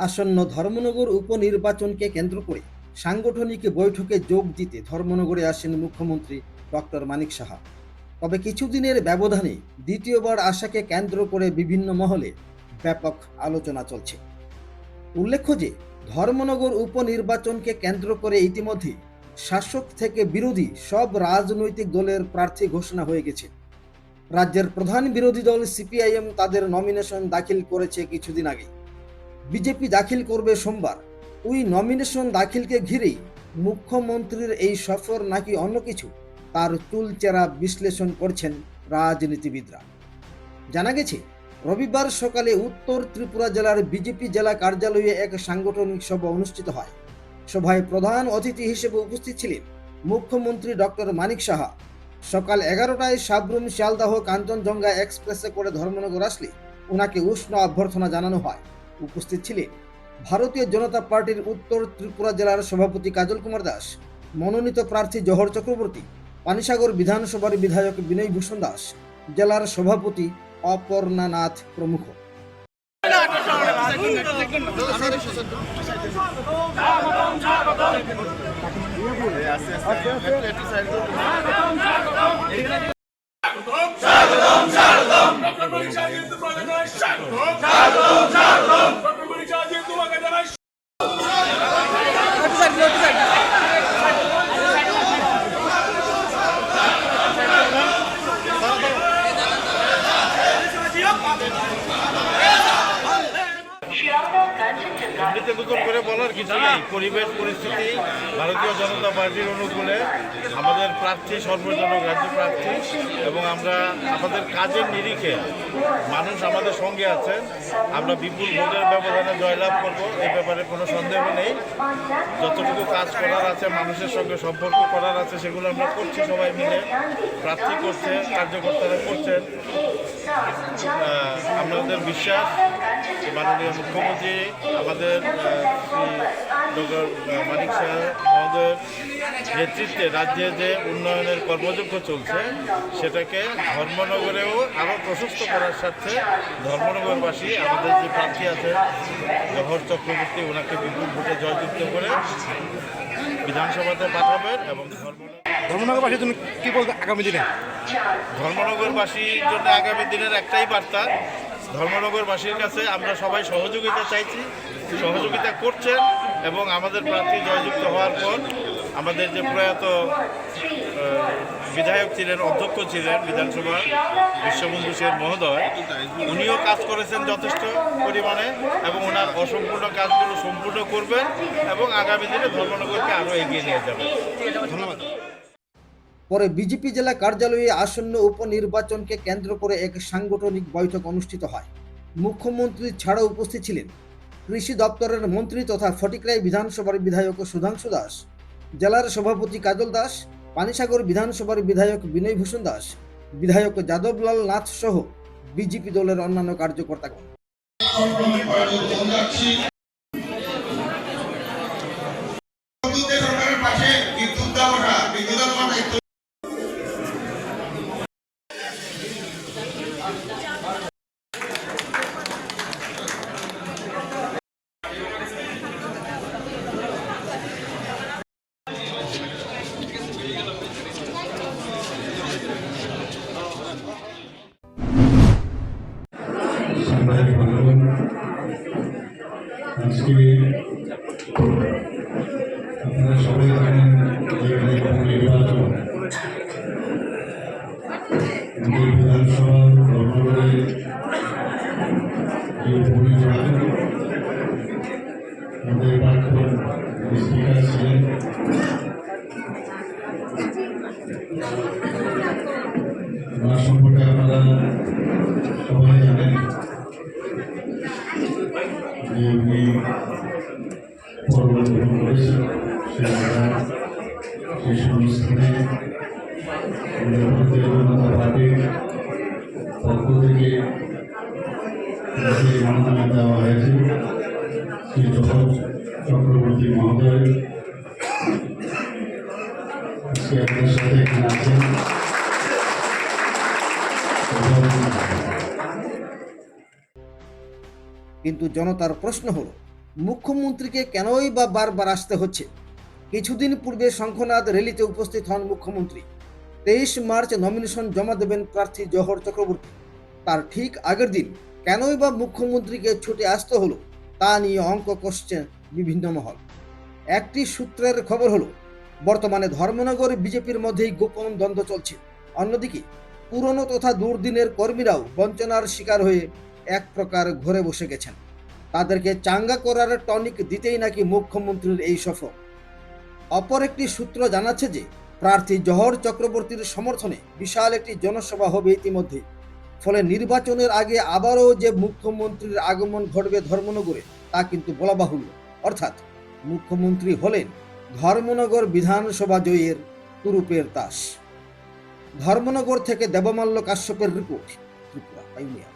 আসন্ন ধর্মনগর উপনির্বাচনকে কেন্দ্র করে সাংগঠনিক বৈঠকে যোগ দিতে ধর্মনগরে আসেন মুখ্যমন্ত্রী ডক্টর মানিক সাহা। তবে কিছুদিনের ব্যবধানে দ্বিতীয়বার আসাকে কেন্দ্র করে বিভিন্ন মহলে ব্যাপক আলোচনা চলছে। উল্লেখ্য যে ধর্মনগর উপনির্বাচনকে কেন্দ্র করে ইতিমধ্যে শাসক থেকে বিরোধী সব রাজনৈতিক দলের প্রার্থী ঘোষণা হয়ে গেছে। রাজ্যের প্রধান বিরোধী দল সিপিআইএম তাদের নমিনেশন দাখিল করেছে কিছুদিন আগে। বিজেপি দাখিল করবে সোমবার। ওই নমিনেশন দাখিলকে ঘিরেই মুখ্যমন্ত্রীর এই সফর নাকি অন্য কিছু, তার চুলচেরা বিশ্লেষণ করছেন রাজনীতিবিদরা। জানা গেছে, রবিবার সকালে উত্তর ত্রিপুরা জেলার বিজেপি জেলা কার্যালয়ে এক সাংগঠনিক সভা অনুষ্ঠিত হয়। সভায় প্রধান অতিথি হিসেবে উপস্থিত ছিলেন মুখ্যমন্ত্রী ডক্টর মানিক সাহা। সকাল 11টায় সাবরুম শিয়ালদাহ কাঞ্চনজঙ্ঘা এক্সপ্রেসে করে ধর্মনগর আসলে ওনাকে উষ্ণ অভ্যর্থনা জানানো হয়। উপস্থিত ছিলেন ভারতীয় জনতা পার্টির উত্তর ত্রিপুরা জেলার সভাপতি কাজল কুমার দাস, মনোনীত প্রার্থী জহর চক্রবর্তী, পানিসাগর বিধানসভার বিধায়ক বিনয় ভূষণ দাস, জেলার সভাপতি অপর্ণা নাথ প্রমুখ। এমনিতে নতুন করে বলার কিছু নেই। পরিবেশ পরিস্থিতি ভারতীয় জনতা পার্টির অনুকূলে আমাদের প্রার্থী সর্বজনক রাজ্য প্রার্থী, এবং আমরা আমাদের কাজের নিরিখে মানুষ আমাদের সঙ্গে আছেন। আমরা বিপুল ভোটের ব্যবধানে জয়লাভ করব, এই ব্যাপারে কোনো সন্দেহ নেই। যতটুকু কাজ করার আছে, মানুষের সঙ্গে সম্পর্ক করার আছে, সেগুলো আমরা করছি সবাই মিলে। প্রার্থী করছে, কার্যকর্তারা করছেন। আমাদের বিশ্বাস মাননীয় মুখ্যমন্ত্রী আমাদের ডক্টর মানিক শাহ মহোদয়ের নেতৃত্বে রাজ্যে যে উন্নয়নের কর্মযজ্ঞ চলছে, সেটাকে ধর্মনগরেও আরও প্রশস্ত করার স্বার্থে ধর্মনগরবাসী আমাদের যে প্রার্থী আছে জহর চক্রবর্তী, ওনাকে বিপুল ভোটে জয়যুক্ত করে বিধানসভাতে পাঠাবেন। এবং ধর্মনগরবাসীর জন্য কি বলতে আগামী দিনে? ধর্মনগরবাসীর জন্য আগামী দিনের একটাই বার্তা, ধর্মনগরবাসীর কাছে আমরা সবাই সহযোগিতা চাইছি, সহযোগিতা করছেন। এবং আমাদের প্রার্থী জয়যুক্ত হওয়ার পর আমাদের যে প্রয়াত বিধায়ক ছিলেন, অধ্যক্ষ ছিলেন বিধানসভা বিশ্ববন্ধু সেন মহোদয়, উনিও কাজ করেছেন যথেষ্ট পরিমাণে, এবং ওনার অসম্পূর্ণ কাজগুলো সম্পূর্ণ করবেন এবং আগামী দিনে ধর্মনগরকে আরও এগিয়ে নিয়ে যাবেন। ধন্যবাদ। পরে বিজেপি জেলা কার্যালয়ে আসন্ন উপনির্বাচনকে কেন্দ্র করে এক সাংগঠনিক বৈঠক অনুষ্ঠিত হয়। মুখ্যমন্ত্রী ছাড়াও উপস্থিত ছিলেন কৃষি দপ্তরের মন্ত্রী তথা ফটিকরাই বিধানসভার বিধায়ক সুধাংশু দাস, জেলার সভাপতি কাজল দাস, পানিসাগর বিধানসভার বিধায়ক বিনয় ভূষণ দাস, বিধায়ক যাদবলাল নাথ সহ বিজেপি দলের অন্যান্য কার্যকর্তাগণ। আজকে আপনারা সবাই জানেন যে নির্বাচন বিধানসভা ধর্মনগরে যে উপনির্বাচন আমাদের প্রাক্তন স্পিকার ছিলেন ওনার সম্পর্কে আপনারা সবাই জানেন যে উনি পরবর্তী করেছেন সেই সংস্থানে ভারতীয় জনতা পার্টির পক্ষ থেকে মনোনয়ন দেওয়া হয়েছে শ্রী জহর চক্রবর্তী মহোদয়। আজকে আপনাদের সাথে এখানে আছেন। কিন্তু জনতার প্রশ্ন হলো, মুখ্যমন্ত্রীকে কেনই বা বারবার আসতে হচ্ছে? কিছুদিন পূর্বে শঙ্খনাথ র্যালিতে উপস্থিত হন মুখ্যমন্ত্রী। 23 মার্চ নমিনেশন জমা দেবেন প্রার্থী জহর চক্রবর্তী। তার ঠিক আগের দিন কেনই বা মুখ্যমন্ত্রীকে ছুটে আসতে হলো তা নিয়ে অঙ্ক কষছে বিভিন্ন মহল। একটি সূত্রের খবর হলো, বর্তমানে ধর্মনগর বিজেপির মধ্যেই গোপন দ্বন্দ্ব চলছে। অন্যদিকে পুরনো তথা দুর্দিনের কর্মীরাও বঞ্চনার শিকার হয়ে এক প্রকার ঘরে বসে গেছেন। তাদেরকে চাঙ্গা করার টনিক দিতেই নাকি মুখ্যমন্ত্রীর এই সফর। অপর একটি সূত্র জানাচ্ছে যে প্রার্থী জহর চক্রবর্তীর সমর্থনে বিশাল একটি জনসভা হবে ইতিমধ্যে। ফলে নির্বাচনের আগে আবারও যে মুখ্যমন্ত্রীর আগমন ঘটবে ধর্মনগরে তা কিন্তু বলা বাহুল্য। অর্থাৎ মুখ্যমন্ত্রী হলেন ধর্মনগর বিধানসভা জয়ের তুরুপের তাস। ধর্মনগর থেকে দেবমাল্য কাশ্যপের রিপোর্ট, ত্রিপুরা পাইনিয়া।